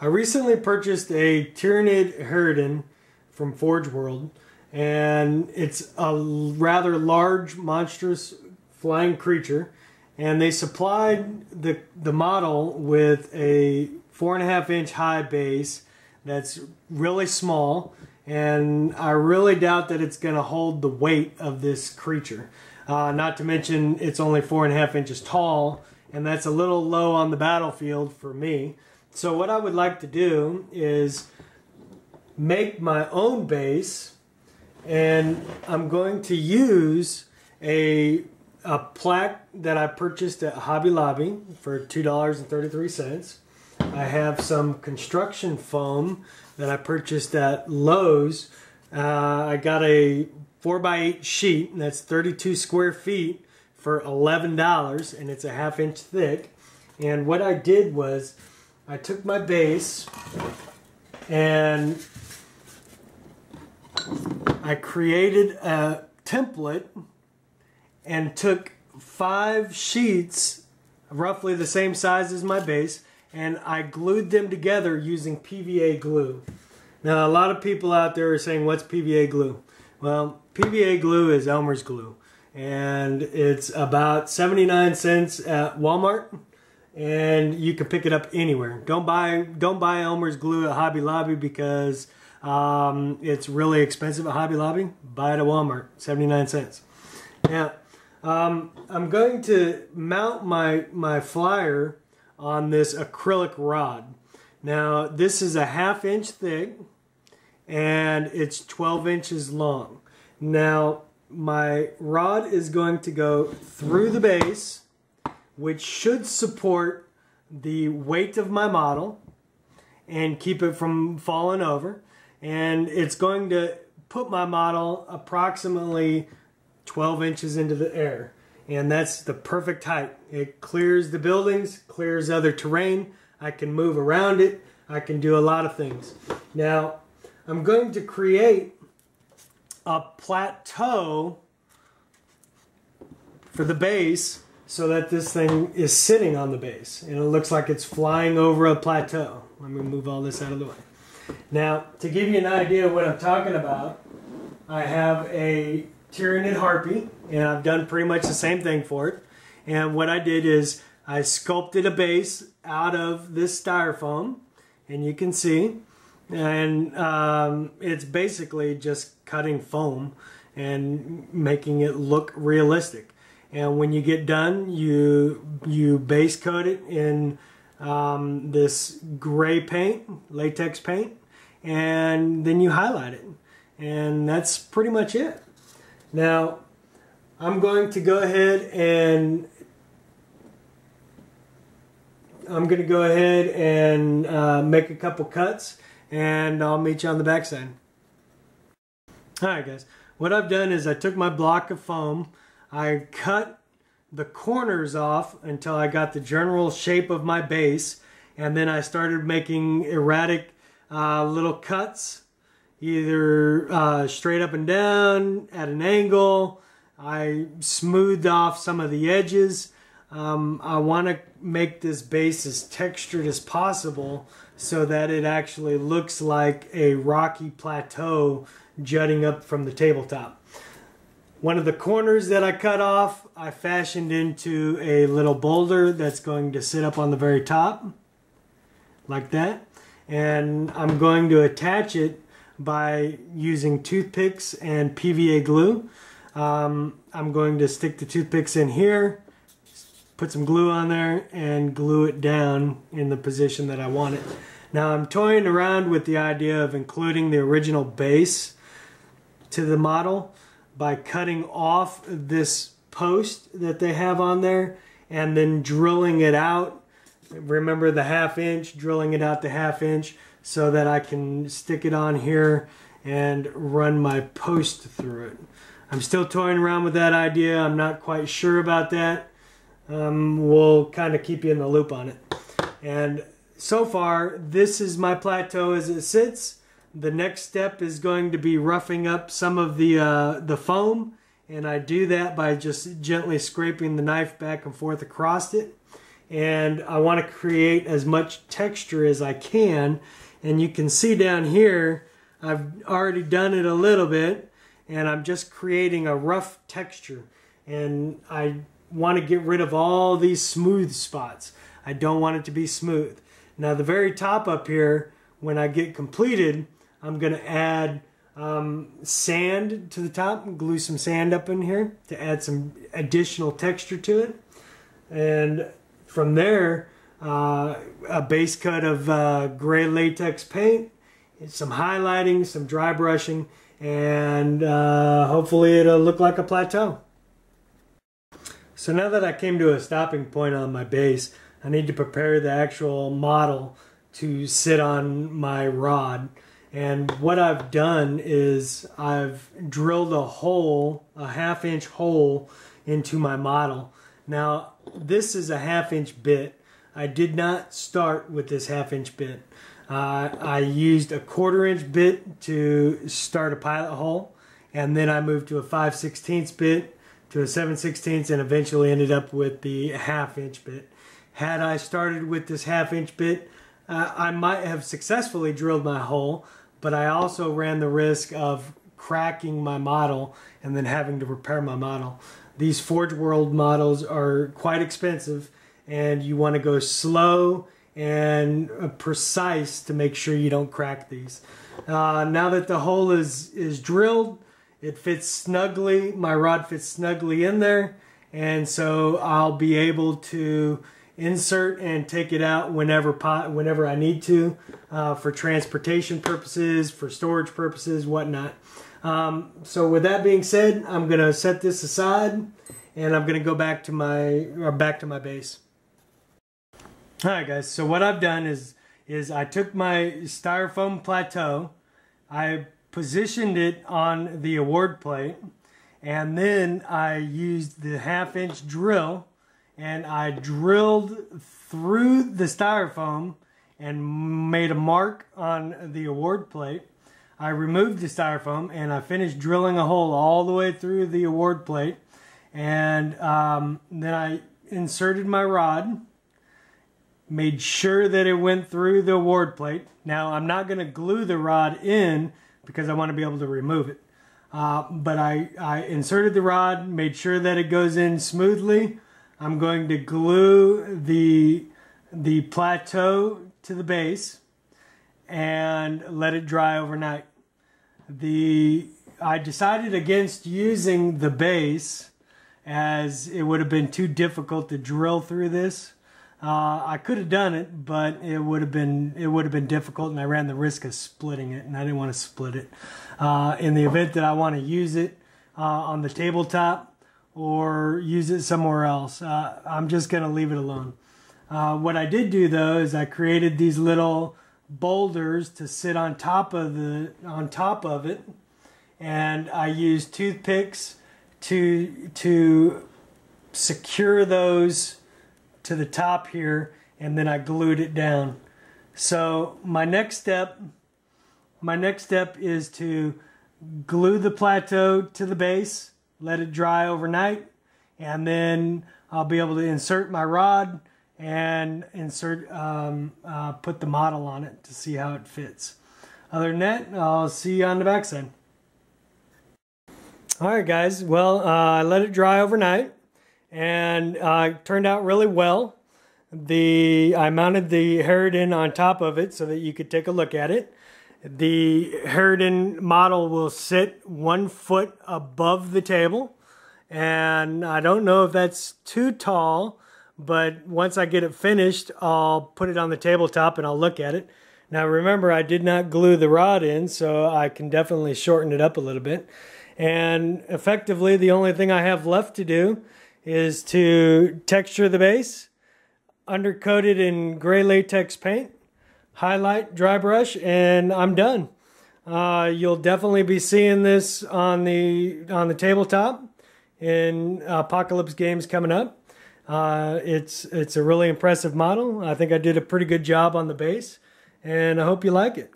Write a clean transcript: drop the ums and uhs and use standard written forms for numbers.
I recently purchased a Tyranid Harridan from Forge World, and it's a rather large, monstrous flying creature. And they supplied the model with a 4.5-inch high base that's really small, and I really doubt that it's going to hold the weight of this creature. Not to mention it's only 4.5 inches tall, and that's a little low on the battlefield for me. So what I would like to do is make my own base, and I'm going to use a plaque that I purchased at Hobby Lobby for $2.33. I have some construction foam that I purchased at Lowe's. I got a 4x8 sheet, and that's 32 square feet for $11, and it's a 1/2 inch thick. And what I did was I took my base and I created a template and took 5 sheets roughly the same size as my base, and I glued them together using PVA glue. Now, a lot of people out there are saying, what's PVA glue? Well, PVA glue is Elmer's glue, and it's about 79 cents at Walmart, and you can pick it up anywhere. Don't buy Elmer's glue at Hobby Lobby because it's really expensive at Hobby Lobby. Buy it at Walmart, 79 cents. Now, I'm going to mount my flyer on this acrylic rod. Now, this is a 1/2 inch thick, and it's 12 inches long. Now, my rod is going to go through the base, which should support the weight of my model and keep it from falling over. And it's going to put my model approximately 12 inches into the air. And that's the perfect height. It clears the buildings, clears other terrain. I can move around it. I can do a lot of things. Now, I'm going to create a plateau for the base so that this thing is sitting on the base. And it looks like it's flying over a plateau. Let me move all this out of the way. Now, to give you an idea of what I'm talking about, I have a Tyranid harpy, and I've done pretty much the same thing for it. And what I did is I sculpted a base out of this styrofoam, and you can see, and it's basically just cutting foam and making it look realistic. And when you get done, you base coat it in this gray paint, latex paint, and then you highlight it. And that's pretty much it. Now, I'm going to go ahead and make a couple cuts, and I'll meet you on the backside. Alright guys, what I've done is I took my block of foam, I cut the corners off until I got the general shape of my base, and then I started making erratic little cuts, either straight up and down, at an angle. I smoothed off some of the edges. I want to make this base as textured as possible so that it actually looks like a rocky plateau jutting up from the tabletop. One of the corners that I cut off, I fashioned into a little boulder that's going to sit up on the very top, like that. And I'm going to attach it by using toothpicks and PVA glue. I'm going to stick the toothpicks in here, put some glue on there, and glue it down in the position that I want it. Now, I'm toying around with the idea of including the original base to the model by cutting off this post that they have on there and then drilling it out. Remember the 1/2 inch, drilling it out to 1/2 inch so that I can stick it on here and run my post through it. I'm still toying around with that idea. I'm not quite sure about that. We'll kind of keep you in the loop on it. And so far, this is my plateau as it sits. The next step is going to be roughing up some of the foam, and I do that by just gently scraping the knife back and forth across it. and I want to create as much texture as I can. And you can see down here, I've already done it a little bit, and I'm just creating a rough texture. And I want to get rid of all these smooth spots. I don't want it to be smooth. Now the very top up here, when I get completed, I'm going to add sand to the top and glue some sand up in here to add some additional texture to it. And from there, a base coat of gray latex paint, some highlighting, some dry brushing, and hopefully it'll look like a plateau. So now that I came to a stopping point on my base, I need to prepare the actual model to sit on my rod. And what I've done is I've drilled a hole, a 1/2 inch hole into my model. Now this is a 1/2 inch bit. I did not start with this 1/2 inch bit. I used a 1/4 inch bit to start a pilot hole, and then I moved to a 5/16 bit, to a 7/16, and eventually ended up with the 1/2 inch bit. Had I started with this 1/2 inch bit, I might have successfully drilled my hole, but I also ran the risk of cracking my model and then having to repair my model. These Forge World models are quite expensive, and you want to go slow and precise to make sure you don't crack these. Now that the hole is drilled, it fits snugly, my rod fits snugly in there, and so I'll be able to insert and take it out whenever I need to, for transportation purposes, for storage purposes, whatnot. So with that being said, I'm gonna set this aside, and I'm gonna go back to my base. All right, guys. So what I've done is I took my styrofoam plateau, I positioned it on the award plate, and then I used the 1/2 inch drill, and I drilled through the styrofoam and made a mark on the award plate. I removed the styrofoam and I finished drilling a hole all the way through the award plate, and then I inserted my rod, made sure that it went through the award plate. Now I'm not going to glue the rod in because I want to be able to remove it, but I inserted the rod, made sure that it goes in smoothly. I'm going to glue the plateau to the base and let it dry overnight. I decided against using the base as it would have been too difficult to drill through this. I could have done it, but it would have been difficult, and I ran the risk of splitting it, and I didn't want to split it. In the event that I want to use it on the tabletop or use it somewhere else, I'm just going to leave it alone. What I did do though is I created these little boulders to sit on top of it, and I used toothpicks to secure those to the top here, and then I glued it down. So my next step is to glue the plateau to the base, let it dry overnight, and then I'll be able to insert my rod and put the model on it to see how it fits. Other than that, I'll see you on the backside. Alright guys, well, I let it dry overnight, and it turned out really well. I mounted the Harridan on top of it so that you could take a look at it. The Harridan model will sit 1 foot above the table, and I don't know if that's too tall, but once I get it finished, I'll put it on the tabletop and I'll look at it. Now remember, I did not glue the rod in, so I can definitely shorten it up a little bit. And effectively, the only thing I have left to do is to texture the base, undercoat it in gray latex paint, highlight, dry brush, and I'm done. You'll definitely be seeing this on the tabletop in Apocalypse games coming up. It's a really impressive model. I think I did a pretty good job on the base, and I hope you like it.